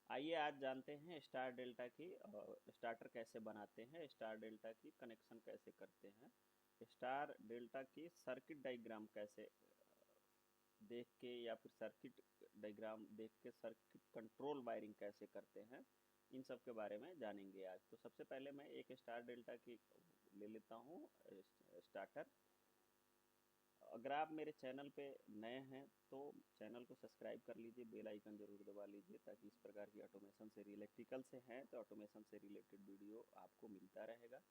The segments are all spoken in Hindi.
आइए आज जानते हैं स्टार डेल्टा की स्टार्टर कैसे बनाते हैं, स्टार डेल्टा की कनेक्शन कैसे करते हैं, स्टार डेल्टा की सर्किट डायग्राम कैसे देख के या फिर सर्किट डायग्राम देख के सर्किट कंट्रोल वायरिंग कैसे करते हैं, इन सब के बारे में जानेंगे आज। तो सबसे पहले मैं एक स्टार डेल्टा की ले लेता हूँ स्टार्टर। अगर आप मेरे चैनल पे नए हैं तो चैनल को सब्सक्राइब कर लीजिए, बेल आइकन ज़रूर दबा लीजिए ताकि इस प्रकार की ऑटोमेशन से इलेक्ट्रिकल से हैं तो ऑटोमेशन से रिलेटेड वीडियो आपको मिलता रहेगा।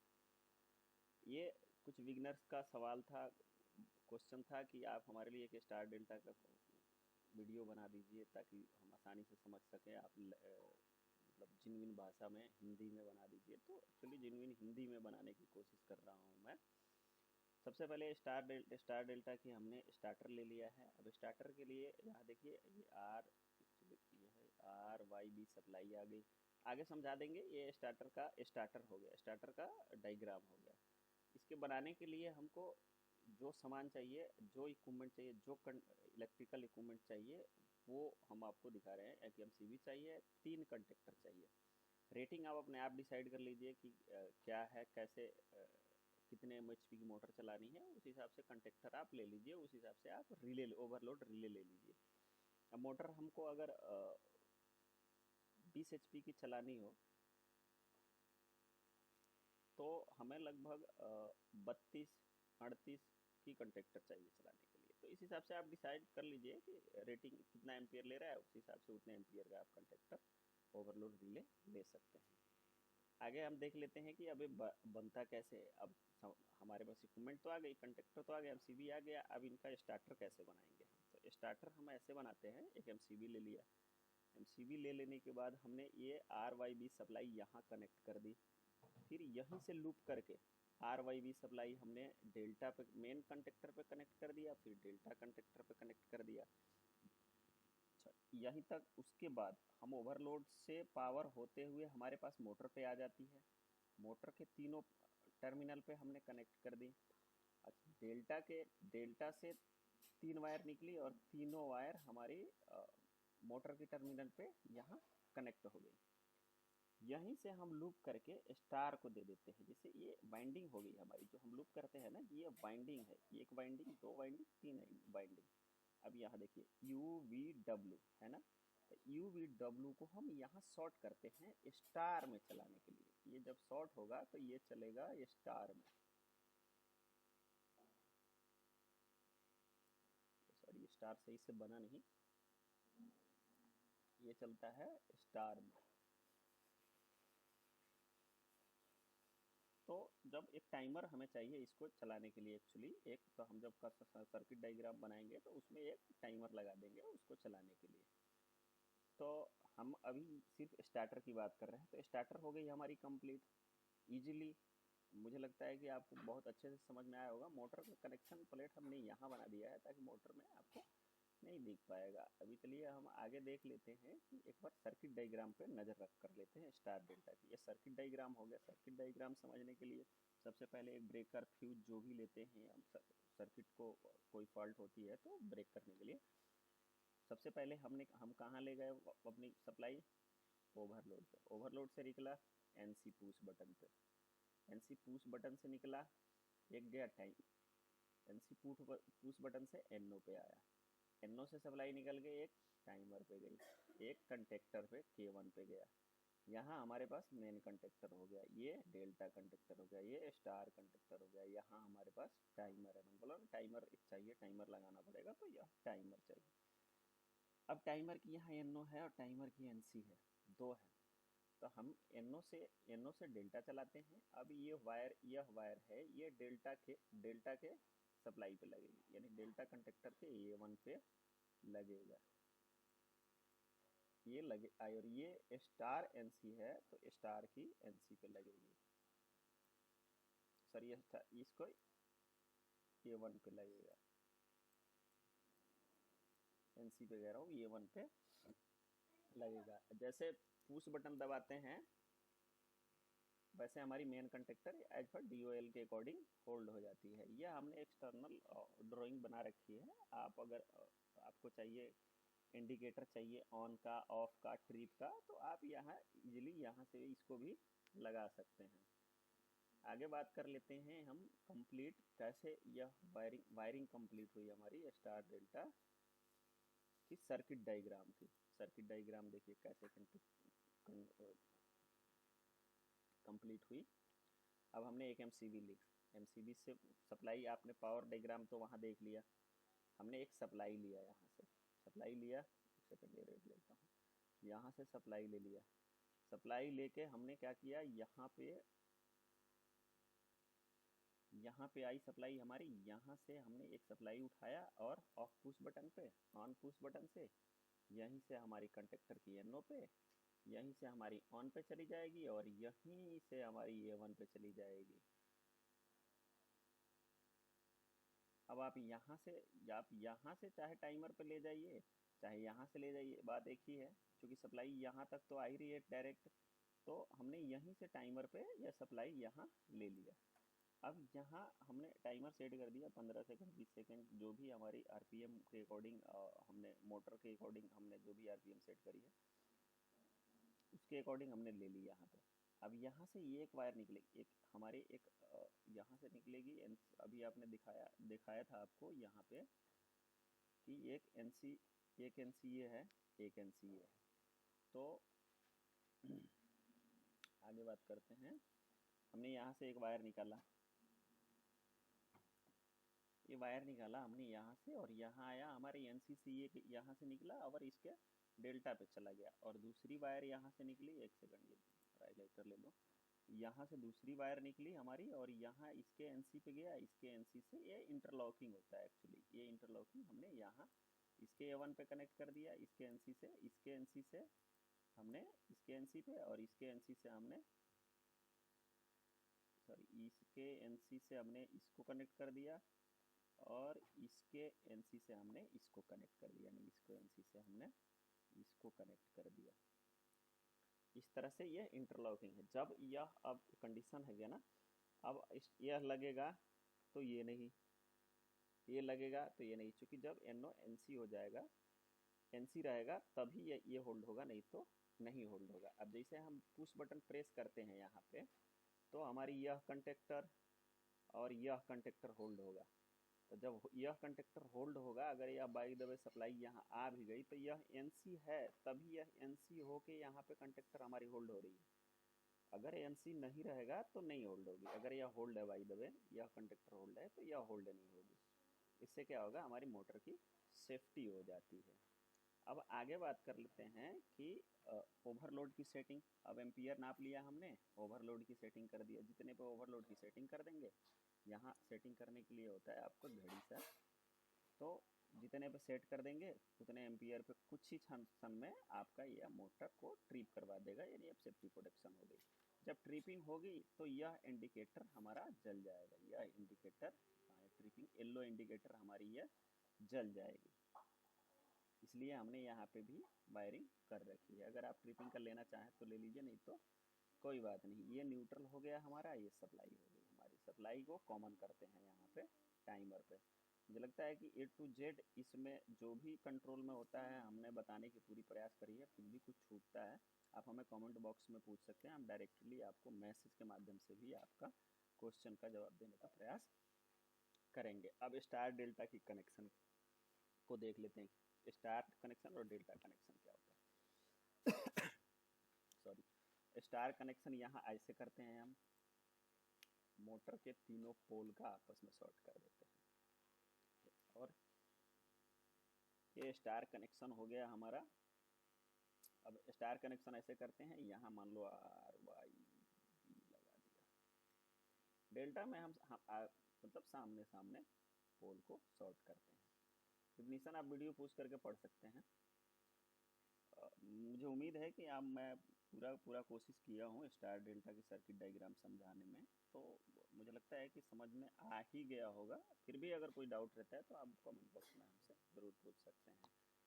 ये कुछ बिगनर्स का सवाल था, क्वेश्चन था कि आप हमारे लिए एक स्टार डेल्टा का वीडियो बना दीजिए ताकि हम आसानी से समझ सकें। आप मतलब जिनविन भाषा में हिंदी में बना दीजिए। तो एक्चुअली जिनविन हिंदी में बनाने की कोशिश कर रहा हूँ मैं। सबसे पहले स्टार डेल्टा की हमने स्टार्टर ले लिया है। अब स्टार्टर के लिए यहाँ देखिए ये ये है RYB सप्लाई आ गई। आगे समझा देंगे। ये स्टार्टर का स्टार्टर हो गया, स्टार्टर का डायग्राम हो गया। इसके बनाने के लिए हमको जो सामान चाहिए, जो इक्विपमेंट चाहिए, जो इलेक्ट्रिकल इक्विपमेंट चाहिए वो हम आपको दिखा रहे हैं। एक MCB चाहिए, 3 कंडक्टर चाहिए। रेटिंग आप अपने आप डिसाइड कर लीजिए कि क्या है, कैसे कितने MHP की मोटर चलानी है, उस हिसाब से कंडक्टर आप ले लीजिए, उस हिसाब से आप रिले ओवरलोड रिले ले लीजिए। अब मोटर हमको अगर 20 HP की चलानी हो तो हमें लगभग 32-38 की कंडक्टर चाहिए चलाने के लिए। तो इस हिसाब से आप डिसाइड कर लीजिए कि रेटिंग कितना एम्पियर ले रहा है, उस हिसाब से उतने एम्पियर का आप कंडक्टर ओवरलोड रिले ले सकते हैं। आगे हम देख लेते हैं कि अब ये बनता कैसे है। अब हमारे पास इक्विपमेंट तो आ गई, कंडक्टर तो आ गया, MCB आ गया। अब इनका स्टार्टर कैसे बनाएंगे हम? तो स्टार्टर हम ऐसे बनाते हैं। एक MCB ले लिया, MCB ले लेने के बाद हमने ये RYB सप्लाई यहाँ कनेक्ट कर दी। फिर यहीं से लूप करके RYB सप्लाई हमने डेल्टा पे मेन कंडक्टर पे कनेक्ट कर दिया, फिर डेल्टा कंडक्टर पे कनेक्ट कर दिया। अच्छा, यहीं तक। उसके बाद हम ओवरलोड से पावर होते हुए हमारे पास मोटर पे आ जाती है। मोटर के तीनों टर्मिनल पे हमने कनेक्ट कर दी। अच्छा, डेल्टा से 3 वायर निकली और तीनों वायर हमारी मोटर की टर्मिनल पे यहाँ कनेक्ट हो गई। यहीं से हम लूप करके स्टार को दे देते हैं। जैसे ये बाइंडिंग हो गई हमारी, जो हम लूप करते हैं ना, ये बाइंडिंग है। ये एक बाइंडिंग, 2 बाइंडिंग, 3 बाइंडिंग। अब यहाँ देखिए UVW है ना, तो UVW को हम यहाँ शॉर्ट करते हैं स्टार में चलाने के लिए। ये जब शॉर्ट होगा तो ये चलेगा स्टार में। सॉरी, स्टार सही से बना नहीं, ये चलता है स्टार में। तो जब एक टाइमर हमें चाहिए इसको चलाने के लिए, एक्चुअली एक तो हम जब का सर्किट डायग्राम बनाएंगे तो उसमें एक टाइमर लगा देंगे उसको चलाने के लिए। तो हम अभी सिर्फ स्टार्टर की बात कर रहे हैं। तो स्टार्टर हो गई हमारी कंप्लीट इजीली। मुझे लगता है कि आपको बहुत अच्छे से समझ में आया होगा। मोटर का कनेक्शन प्लेट हमने यहाँ बना दिया है ताकि मोटर में आपको नहीं दिख पाएगा। अभी चलिए हम आगे देख लेते हैं कि एक बार सर्किट डायग्राम पे नज़र रख कर लेते हैं स्टार डेल्टा की। ये सर्किट डायग्राम हो गया। सर्किट डायग्राम समझने के लिए सबसे पहले एक ब्रेकर फ्यूज जो भी लेते हैं हम, सर्किट को कोई फॉल्ट होती है तो ब्रेक करने के लिए सबसे पहले हम कहाँ ले गए अपनी सप्लाई? ओवरलोड पे। ओवरलोड से निकला NC पुश बटन पे, NC पुश बटन से निकला, एक गया टाइम, NC पुश बटन से NO पे आया, NO से सप्लाई निकल के एक टाइमर पे गई, एक कंटेक्टर पे K1 पे गया। यहाँ हमारे पास मेन कंटेक्टर हो गया, ये डेल्टा कंटेक्टर हो गया, ये स्टार कंटेक्टर हो गया। यहाँ हमारे पास टाइमर है। मैंने बोला टाइमर एक चाहिए, टाइमर लगाना पड़ेगा, तो यह टाइमर चाहिए। अब टाइमर की यहाँ NO है और टाइमर की NC है, 2 है। तो हम NO से डेल्टा चलाते हैं। अब यह वायर है, ये डेल्टा के सप्लाई पे लगेगी, यानी डेल्टा कंडक्टर के A1 पे लगेगा। ये लगे और ये स्टार NC है तो स्टार की NC पे लगेगी। सर ये इसको A1 पे लगेगा, NC पे कह रहा हूँ, A1 पे लगेगा। जैसे पुश बटन दबाते हैं वैसे हमारी main conductor as per DOL के अकॉर्डिंग होल्ड हो जाती है। यह हमने एक्सटर्नल ड्राइंग बना रखी है। आप अगर आपको चाहिए इंडिकेटर चाहिए ऑन का, ऑफ का, ट्रिप का, तो आप यहाँ इजीली यहाँ से इसको भी लगा सकते हैं। आगे बात कर लेते हैं हम कंप्लीट कैसे यह वायरिंग कंप्लीट हुई हमारी स्टार डेल्टा की सर्किट डायग्राम की। सर्किट डायग्राम देखिए कैसे कंप्लीट हुई। अब हमने एक एमसीबी ली, एमसीबी से सप्लाई, आपने पावर डायग्राम तो वहाँ देख लिया, हमने एक सप्लाई लिया, यहाँ से सप्लाई लिया, एक सेकंड ये रेड लेता हूँ, यहाँ से सप्लाई ले लिया। सप्लाई लेके हमने क्या किया, यहाँ पे आई सप्लाई हमारी, यहाँ से हमने एक सप्लाई उठाया और ऑफ पुश बटन पे, ऑन पुश बटन से यहीं से हमारी कंडक्टर की NO पे, यहीं से हमारी ऑन पे चली जाएगी और यहीं से हमारी A1 पे चली जाएगी। अब आप यहाँ से चाहे टाइमर पे ले जाइए, चाहे यहाँ से ले जाइए, बात एक ही है, क्योंकि सप्लाई यहाँ तक तो आ ही रही है डायरेक्ट, तो हमने यहीं से टाइमर पे यह सप्लाई यहाँ ले लिया। अब यहाँ हमने टाइमर सेट कर दिया 15 सेकंड 20 सेकंड, जो भी हमारी RPM के अकॉर्डिंग, हमने मोटर के अकॉर्डिंग हमने जो भी RPM सेट करी है उसके अकॉर्डिंग हमने ले ली यहाँ पे। अब यहाँ से ये एक वायर निकलेगी, एक हमारे एक यहाँ से निकलेगी, अभी आपने दिखाया था आपको यहाँ पे कि एक NC ये है, एक NC ये है। तो आगे बात करते हैं, हमने यहाँ से एक वायर निकाला, ये वायर निकाला हमने यहाँ से, और यहाँ आया हमारे NCCA के, यहाँ से निकला और इसके डेल्टा पे चला गया। और दूसरी वायर यहाँ से निकली, एक सेकंड ये हाइलाइटर ले लो, यहाँ से दूसरी वायर निकली हमारी और यहाँ इसके NC पे गया, इसके NC से ये इंटरलॉकिंग होता है एक्चुअली, ये इंटरलॉकिंग हमने यहाँ इसके A1 पे कनेक्ट कर दिया, इसके NC से, इसके NC से हमने इसके NC पे, और इसके NC से हमने इसके NC से हमने इसको कनेक्ट कर दिया, और इसके NC से हमने इसको कनेक्ट कर दिया, यानी इसको NC से हमने इसको कनेक्ट कर दिया। इस तरह से यह इंटरलॉकिंग है। जब यह अब कंडीशन है गया ना, अब यह लगेगा तो ये नहीं, ये लगेगा तो ये नहीं, क्योंकि जब NO NC हो जाएगा, NC रहेगा तभी ये होल्ड होगा, नहीं तो नहीं होल्ड होगा। अब जैसे हम पुश बटन प्रेस करते हैं यहाँ पे, तो हमारी यह कंडक्टर और यह कंडक्टर होल्ड होगा। तो जब यह कंडक्टर होल्ड होगा, अगर यह बाय द वे सप्लाई यहाँ आ भी गई, तो यह NC है, तभी यह NC होके यहाँ पे कंडक्टर हमारी होल्ड हो रही है। अगर NC नहीं रहेगा तो नहीं होल्ड होगी। अगर यह होल्ड है, बाय द वे यह कंडक्टर होल्ड है, तो यह होल्ड नहीं होगी। इससे क्या होगा, हमारी मोटर की सेफ्टी हो जाती है। अब आगे बात कर लेते हैं कि ओवरलोड की सेटिंग। अब एम्पियर नाप लिया हमने, ओवरलोड की सेटिंग कर दिया, जितने पे ओवरलोड की सेटिंग कर देंगे, यहाँ सेटिंग करने के लिए होता है आपको घड़ी सा, तो जितने पे सेट कर देंगे उतने एम्पियर पे कुछ ही क्षण में आपका यह मोटर को ट्रिप करवा देगा, यानी अब सेफ्टी प्रोटेक्शन हो गई। जब ट्रिपिंग होगी तो यह इंडिकेटर हमारा जल जाएगा, यह इंडिकेटर ट्रिपिंग येलो इंडिकेटर हमारी यह जल जाएगी। इसलिए हमने यहाँ पे भी वायरिंग कर रखी है। अगर आप ट्रिपिंग कर लेना चाहें तो ले लीजिए, नहीं तो कोई बात नहीं। ये न्यूट्रल हो गया हमारा, ये सप्लाई हो गई हमारी। सप्लाई को कॉमन करते हैं यहाँ पे टाइमर पे। मुझे लगता है कि A to Z इसमें जो भी कंट्रोल में होता है हमने बताने की पूरी प्रयास करी है। फिर भी कुछ छूटता है आप हमें कमेंट बॉक्स में पूछ सकते हैं, हम डायरेक्टली आपको मैसेज के माध्यम से भी आपका क्वेश्चन का जवाब देने का प्रयास करेंगे। अब स्टार डेल्टा की कनेक्शन को देख लेते हैं, स्टार कनेक्शन और डेल्टा कनेक्शन क्या होता है। सॉरी, स्टार कनेक्शन यहाँ ऐसे करते हैं हम, मोटर के तीनों पोल का आपस में शॉर्ट कर देते हैं, और ये स्टार कनेक्शन हो गया हमारा। अब स्टार कनेक्शन ऐसे करते हैं, यहाँ मान लो RYB लगा दिया। डेल्टा में हम मतलब सामने सामने पोल को शॉर्ट करते हैं। डिफिनीशन आप वीडियो पूछ करके पढ़ सकते हैं। मुझे उम्मीद है कि आप मैं पूरा कोशिश किया हूँ स्टार डेल्टा की सर्किट डायग्राम समझाने में, तो मुझे लगता है कि समझ में आ ही गया होगा। फिर भी अगर कोई डाउट रहता है तो आप कमेंट बॉक्स में हमसे ज़रूर पूछ सकते हैं।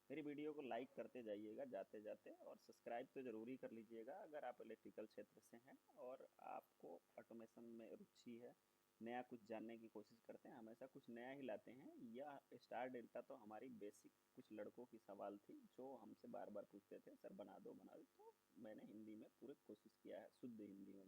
मेरी वीडियो को लाइक करते जाइएगा जाते जाते, और सब्सक्राइब तो ज़रूरी कर लीजिएगा अगर आप इलेक्ट्रिकल क्षेत्र से हैं और आपको ऑटोमेशन में रुचि है, नया कुछ जानने की कोशिश करते हैं, हमेशा कुछ नया ही लाते हैं। यह स्टार डेल्टा तो हमारी बेसिक कुछ लड़कों की सवाल थी जो हमसे बार बार पूछते थे, सर बना दो बना दो, तो मैंने हिंदी में पूरी कोशिश किया है शुद्ध हिंदी में